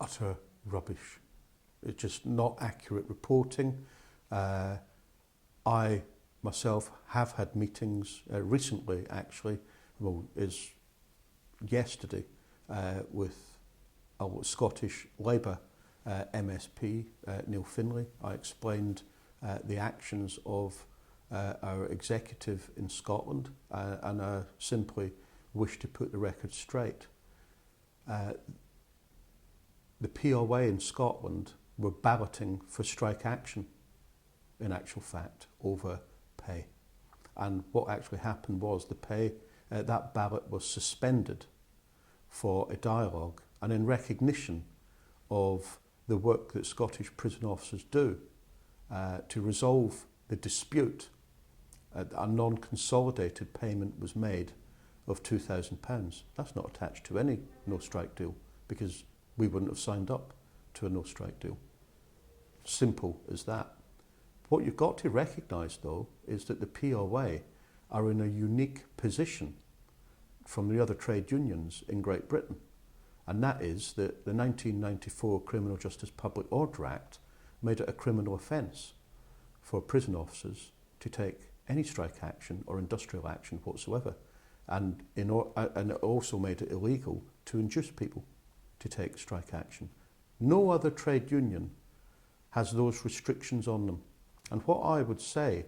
utter rubbish. It's just not accurate reporting. I myself have had meetings recently, actually, well, is yesterday, with a Scottish Labour MSP, Neil Finlay. I explained the actions of our executive in Scotland, and I simply wish to put the record straight. The POA in Scotland were balloting for strike action, in actual fact, over pay. And what actually happened was the pay, that ballot was suspended for a dialogue, and in recognition of the work that Scottish prison officers do to resolve the dispute, a non-consolidated payment was made of £2,000. That's not attached to any no-strike deal, because we wouldn't have signed up to a no-strike deal. Simple as that. What you've got to recognise, though, is that the POA are in a unique position from the other trade unions in Great Britain, and that is that the 1994 Criminal Justice Public Order Act made it a criminal offence for prison officers to take any strike action or industrial action whatsoever, and it also made it illegal to induce people to take strike action. No other trade union has those restrictions on them. And what I would say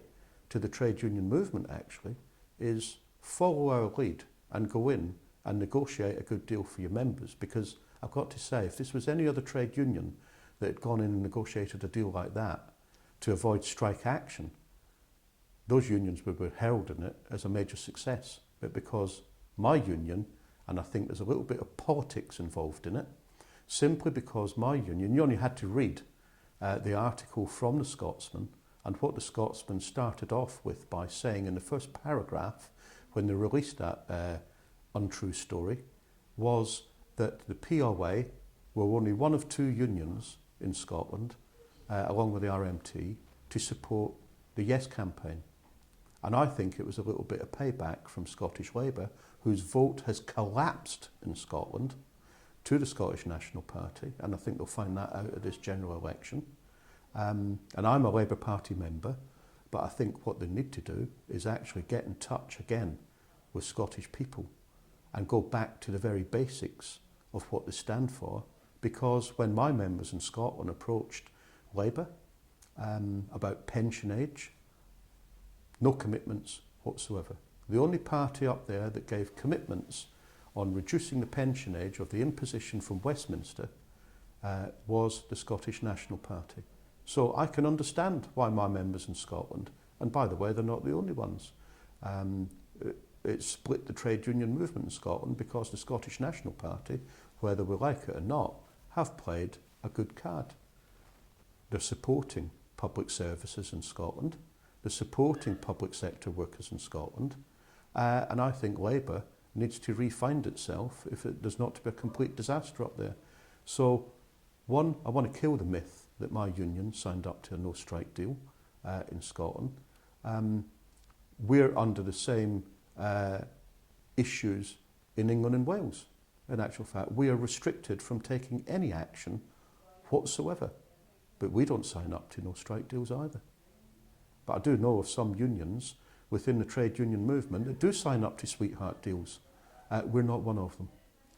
to the trade union movement actually is follow our lead and go in and negotiate a good deal for your members, because I've got to say, if this was any other trade union that had gone in and negotiated a deal like that to avoid strike action, those unions would be heralding it as a major success. But because my union, and I think there's a little bit of politics involved in it, simply because my union, you only had to read the article from the Scotsman, and what the Scotsman started off with by saying in the first paragraph when they released that untrue story was that the POA were only one of two unions in Scotland, along with the RMT, to support the Yes campaign. And I think it was a little bit of payback from Scottish Labour, whose vote has collapsed in Scotland to the Scottish National Party, and I think they'll find that out at this general election. And I'm a Labour Party member, but I think what they need to do is actually get in touch again with Scottish people and go back to the very basics of what they stand for, because when my members in Scotland approached Labour about pension age, no commitments whatsoever. The only party up there that gave commitments on reducing the pension age of the imposition from Westminster was the Scottish National Party. So I can understand why my members in Scotland, and by the way, they're not the only ones, it split the trade union movement in Scotland, because the Scottish National Party, whether we like it or not, have played a good card. They're supporting public services in Scotland. They're supporting public sector workers in Scotland. And I think Labour needs to re-find itself if it does not to be a complete disaster up there. So, one, I want to kill the myth that my union signed up to a no-strike deal in Scotland. We're under the same issues in England and Wales. In actual fact, we are restricted from taking any action whatsoever. But we don't sign up to no-strike deals either. But I do know of some unions within the trade union movement that do sign up to sweetheart deals. We're not one of them.